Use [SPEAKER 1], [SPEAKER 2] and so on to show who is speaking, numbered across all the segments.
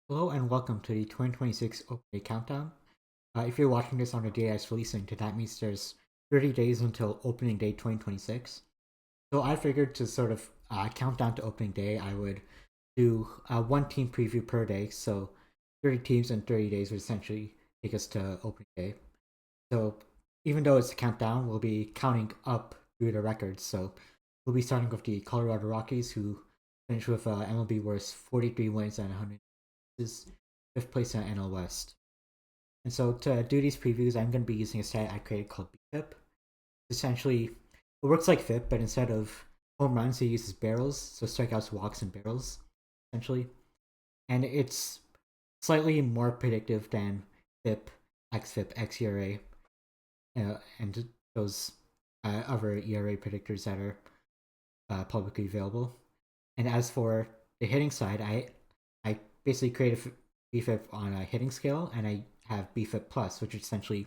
[SPEAKER 1] Hello and welcome to the 2026 Open Day Countdown. If you're watching this on the day it's releasing, that means there's 30 days until opening day 2026. So I figured to sort of count down to opening day, I would do one team preview per day. So 30 teams in 30 days would essentially take us to opening day. So even though it's a countdown, we'll be counting up through the records. So we'll be starting with the Colorado Rockies, who finished with MLB worst 43 wins and 100 is fifth place in NL West. And so to do these previews, I'm going to be using a site I created called BFIP. Essentially, it works like FIP, but instead of home runs, it uses barrels, so strikeouts, walks, and barrels, essentially. And it's slightly more predictive than FIP, XFIP, XERA, and those other ERA predictors that are publicly available. And as for the hitting side, I basically created BFIP on a hitting scale, and I have BFIP plus, which is essentially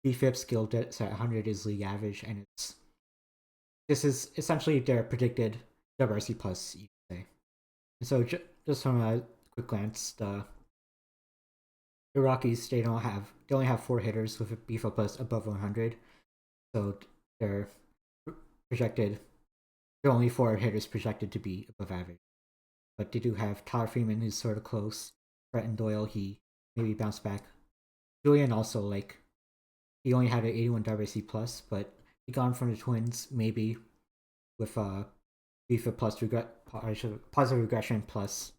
[SPEAKER 1] BFIP skill set 100 is league average, and this is essentially their predicted WRC plus, you could say. And so just from a quick glance, the Rockies they only have four hitters with a BFIP plus above 100, so they're projected. There are only four hitters projected to be above average. But they do have Tyler Freeman, who's sort of close. Bretton Doyle, he maybe bounced back. Julian also, like, he only had an 81 WC plus, but he got him from the Twins, maybe with FIFA plus positive regression plus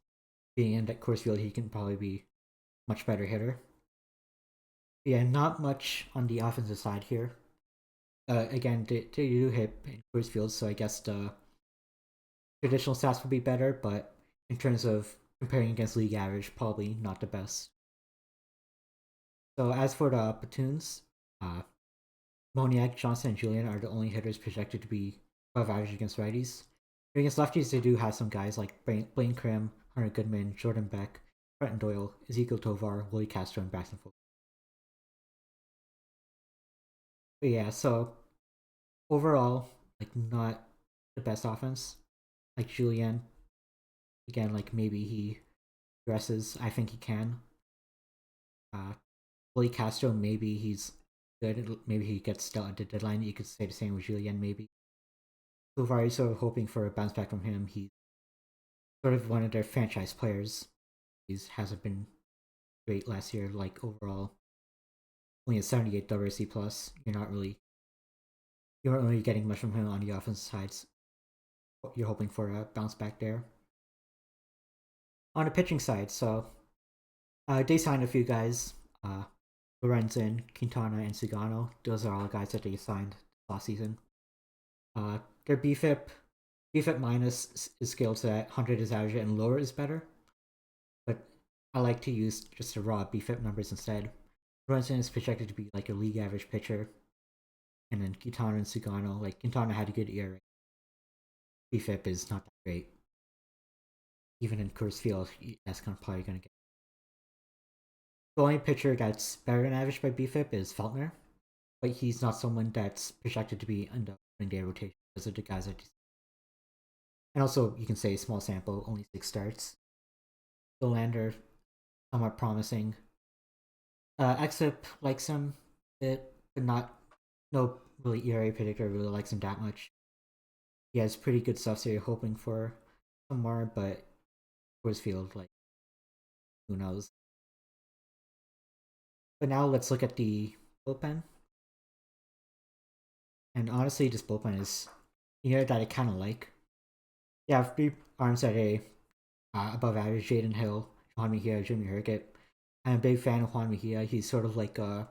[SPEAKER 1] being in that course field, he can probably be much better hitter. Yeah, not much on the offensive side here. Again, they do hit in course fields, so I guess the traditional stats would be better, but in terms of comparing against league average, probably not the best. So as for the platoons, uh, Moniak, Johnson, and Julian are the only hitters projected to be above average against righties. Against lefties, they do have some guys like Blaine Crim, Hunter Goodman, Jordan Beck, Bretton Doyle, Ezekiel Tovar, Willie Castro, and Braxton Fulton. But yeah, so overall, like not the best offense. Like Julian, again, like maybe he progresses. I think he can. Uh, Willie Castro, maybe he's good. Maybe he gets dealt at the deadline. You could say the same with Julian, maybe. So far, sort of hoping for a bounce back from him. He's sort of one of their franchise players. He hasn't been great last year. Like overall, only a 78 WRC plus. You aren't really getting much from him on the offensive sides. You're hoping for a bounce back there. On the pitching side, so they signed a few guys. Lorenzen, Quintana, and Sugano. Those are all guys that they signed last season. Their BFIP minus is scaled so that 100 is average and lower is better. But I like to use just the raw BFIP numbers instead. Lorenzen is projected to be like a league average pitcher. And then Quintana and Sugano, like Quintana had a good ERA. BFIP is not that great. Even in Coors Field, that's probably going to get. The only pitcher that's better than average by BFIP is Feltner, but he's not someone that's projected to be in the opening day rotation because of the guys that. And also, you can say small sample, only 6 starts. Lander, somewhat promising. Exip likes him a bit, but not no really ERA predictor really likes him that much. He has pretty good stuff, so you're hoping for some more, but Coors Field, like, who knows? But now let's look at the bullpen. And honestly, this bullpen is that I kind of like. You have three arms that are above average: Jaden Hill, Juan Mejia, Jimmy Herget. I'm a big fan of Juan Mejia. He's sort of like a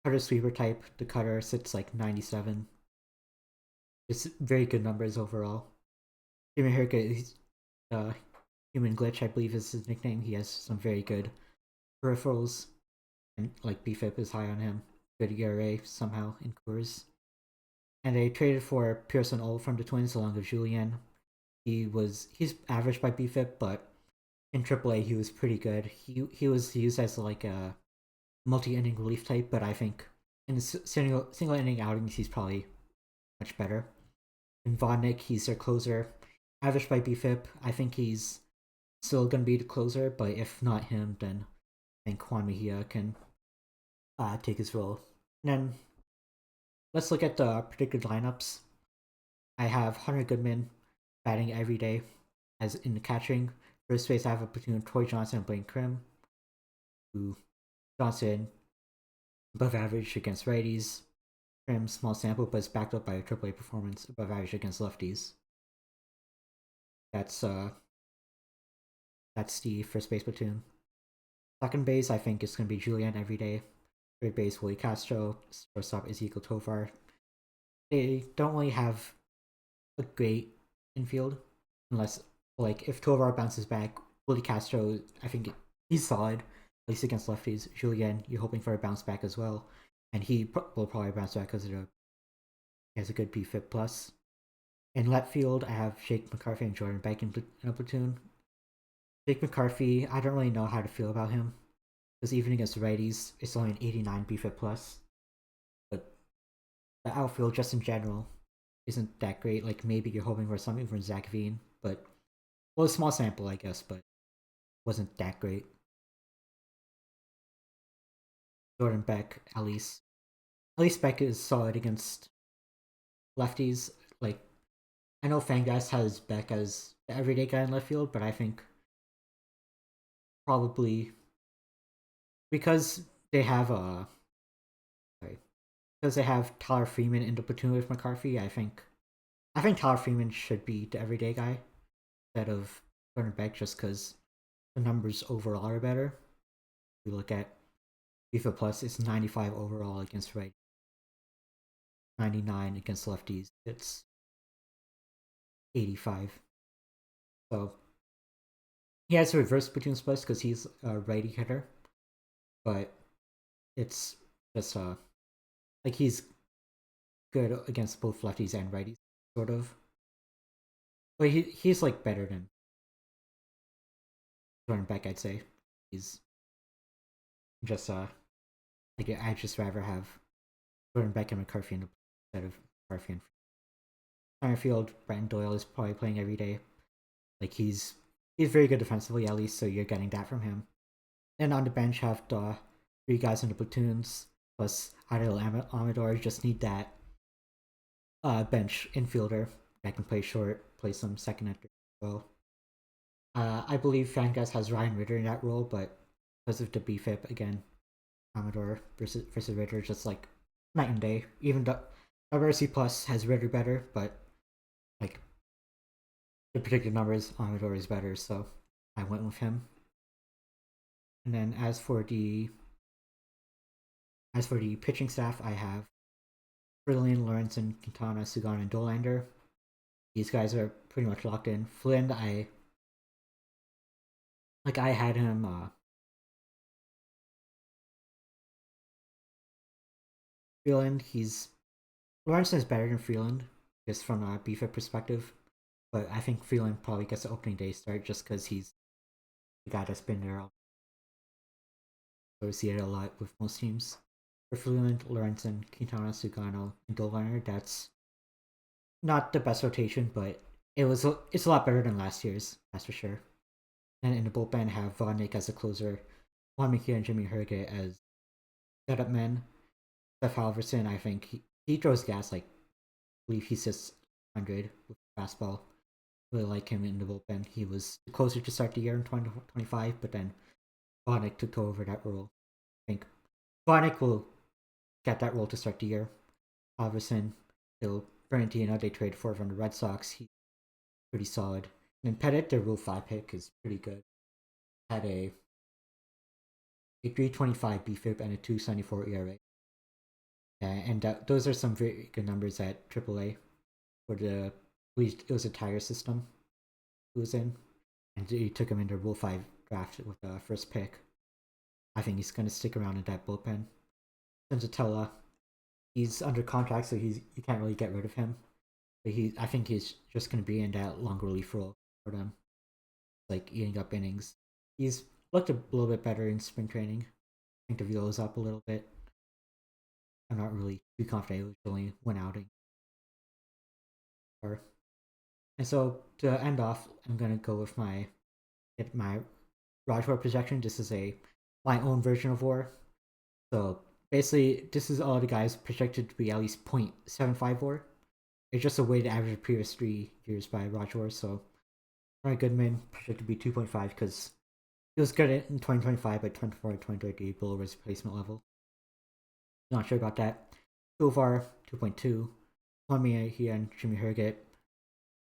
[SPEAKER 1] cutter sweeper type. The cutter sits like 97. It's very good numbers overall. Jimmy Herget, he's Human Glitch, I believe is his nickname. He has some very good peripherals, and like BFIP is high on him. Good ERA somehow in Coors. And they traded for Pearson Ol from the Twins along with Julian. He's average by BFIP, but in AAA he was pretty good. He was used as like a multi-inning relief type, but I think in single inning outings he's probably much better. In Vodnik, he's their closer. Average by BFIP, I think he's still gonna be the closer, but if not him, then I think Juan Mejia can take his role. And then let's look at the predicted lineups. I have Hunter Goodman batting every day, as in the catching. First base, I have a platoon of Troy Johnson and Blaine Krim, who Johnson above average against righties. Krim, small sample, but it's backed up by a AAA performance above average against lefties. That's uh that's the first base platoon. Second base, I think it's gonna be Julian every day. Third base, Willie Castro. Shortstop, Ezekiel Tovar. They don't really have a great infield unless, like, if Tovar bounces back, Willie Castro, I think he's solid, at least against lefties. Julian, you're hoping for a bounce back as well, and he will probably bounce back because he has a good PFIP plus. In left field, I have Jake McCarthy and Jordan Beck in a platoon. Jake McCarthy, I don't really know how to feel about him because even against righties, it's only an 89 BFIP plus. But the outfield, just in general, isn't that great. Like, maybe you're hoping for something from Zach Veen, but well, a small sample, I guess, but wasn't that great. Jordan Beck, at least Beck is solid against lefties. Like, I know Fangas has Beck as the everyday guy in left field, but I think probably because they have sorry, because they have Tyler Freeman in the platoon with McCarthy. I think Tyler Freeman should be the everyday guy instead of Jordan Beck, just because the numbers overall are better. If we look at FIFA Plus, it's 95 overall against right, 99 against lefties. It's 85. So he has a reverse platoon splits because he's a righty hitter, but it's just like he's good against both lefties and righties, sort of. But he's like better than Jordan Beck, I'd say. He's just like I'd just rather have Jordan Beck and McCarthy instead of McCarthy and center field. Brandon Doyle is probably playing every day. Like he's very good defensively at least, so you're getting that from him. And on the bench have the three guys in the platoons plus Adil Amador. Just need that bench infielder that can play short, play some second and third as well. I believe Fangas has Ryan Ritter in that role, but because of the BFIP again, Amador versus Ritter just like night and day. Even the WRC Plus has Ritter better, but like the predicted numbers, Amador is better, so I went with him. And then as for the pitching staff, I have Freeland, Lawrence, and Quintana, Sugan, and Dolander. These guys are pretty much locked in. Flynn, I had him. Freeland, he's Lawrence is better than Freeland, just from a BFIP perspective. But I think Freeland probably gets the opening day start just because he's the guy that's been there. So we see it a lot with most teams. For Freeland, Lawrence, and Quintana, Sugano, and Dolander, that's not the best rotation, but it's a lot better than last year's, that's for sure. And in the bullpen, have Vodnik as a closer, Juan Mejia and Jimmy Herge as setup men. Steph Halverson, I think he throws gas. Like, I believe he sits 100 with fastball. Really like him in the bullpen. He was closer to start the year in 2025, but then Vodnik took over that role. I think Vodnik will get that role to start the year. Halverson, he'll Brandino, they trade for from the Red Sox. He's pretty solid. And then Pettit, their Rule 5 pick, is pretty good. Had a 325 BFIP and a 274 ERA. And those are some very good numbers at AAA for it was a tire system he was in, and he took him into Rule 5 draft with the first pick. I think he's going to stick around in that bullpen. Senzatella, he's under contract, so you can't really get rid of him. But I think he's just going to be in that long relief role for them, like eating up innings. He's looked a little bit better in spring training. I think the velo is up a little bit. I'm not really too confident. It was only one outing. And so to end off, I'm gonna go with my get my Raj War projection. This is my own version of War. So basically, this is all the guys projected to be at least 0.75 War. It's just a weighted average of previous 3 years by Raj War. So Ryan Goodman projected to be 2.5 because he was good in 2025, but 24 and 2030 below his replacement level. Not sure about that. Tovar 2.2. Kwame he and Jimmy Herget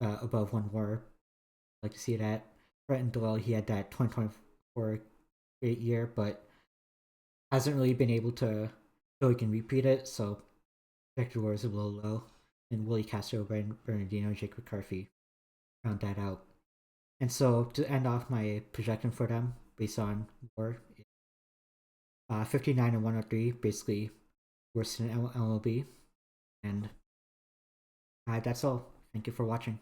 [SPEAKER 1] above 1 War. Like to see that. Brett and Doyle he had that 2024 great year, but hasn't really been able to show he can repeat it. So projected War is a little low. And Willie Castro, Brian Bernardino, Jake McCarthy round that out. And so to end off my projection for them based on War, 59 and 103, basically worse than MLB. And that's all. Thank you for watching.